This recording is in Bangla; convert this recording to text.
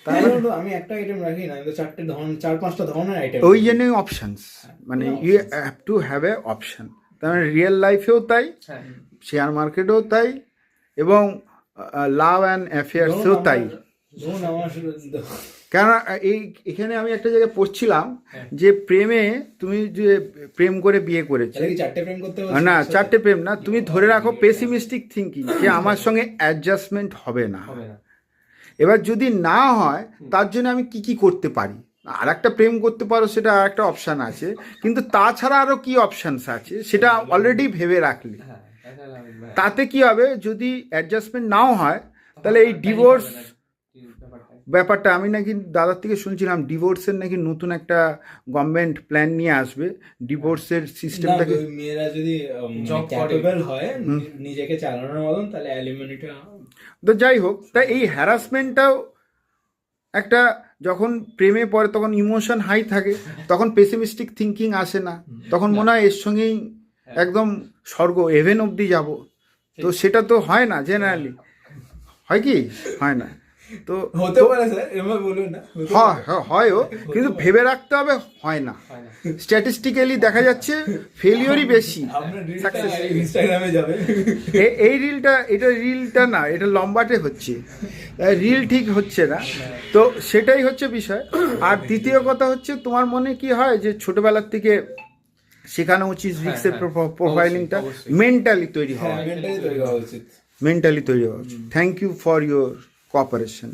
তাহলে আমি একটা আইটেম রাখি না, আমি তো 4-5টা ধরনের আইটেম। ওই জন্যই অপশনস, মানে you have to have a option. তার মানে রিয়েল লাইফেও তাই, শেয়ার মার্কেটেও তাই, এবং লাভ অ্যান্ড অ্যাফেয়ার্সেও তাই। ধরুন আমার কেন এখানে আমি একটা জায়গায় পড়ছিলাম যে প্রেমে তুমি যে প্রেম করে বিয়ে করেছো, তাহলে কি 4টে প্রেম করতে হবে? না 4টে প্রেম না, তুমি ধরে রাখো পেসিমিস্টিক থিঙ্কিং যে আমার সঙ্গে অ্যাডজাস্টমেন্ট হবে না। এবার যদি না হয় তার জন্য আমি কি কি করতে পারি, আর একটা প্রেম করতে পারো, সেটা আর একটা অপশান আছে, কিন্তু তাছাড়া আরও কি অপশানস আছে সেটা অলরেডি ভেবে রাখলে তাতে কি হবে, যদি অ্যাডজাস্টমেন্ট নাও হয় তাহলে এই ডিভোর্স ব্যাপারটা, আমি নাকি দাদার থেকে শুনছিলাম ডিভোর্সের নাকি নতুন একটা গভর্নমেন্ট প্ল্যান নিয়ে আসবে, ডিভোর্সের সিস্টেমটাকে। মেয়েরা যদি ক্যাপেবল হয় নিজেকে চালানোর মতন, তাহলে অ্যালিমনিটা তো যাই হোক, তাই এই হ্যারাসমেন্টটাও একটা, যখন প্রেমে পড়ে তখন ইমোশন হাই থাকে, তখন পেসিমিস্টিক থিঙ্কিং আসে না, তখন মনে হয় এর সঙ্গেই একদম স্বর্গ হেভেন অবধি যাব। তো সেটা তো হয় না জেনারেলি, হয় কি হয় না, তো হতে পারে স্যার, এমন বলুন না, হয়ও, কিন্তু ভেবে রাখতে হবে হয় না। স্ট্যাটিস্টিক্যালি দেখা যাচ্ছে ফেলিওরই বেশি। ইনস্টাগ্রামে যাবে এই রিলটা না, এটা লম্বাটে হচ্ছে, রিল ঠিক হচ্ছে না, তো সেটাই হচ্ছে বিষয়। আর দ্বিতীয় কথা হচ্ছে, তোমার মনে কি হয় যে ছোটবেলার থেকে শেখানো উচিত রিস্কের প্রোফাইলিংটা, মেন্টালি তৈরি হওয়া, মেন্টালি তৈরি হওয়া উচিত। মেন্টালি তৈরি হওয়া উচিত। Thank you for your cooperation.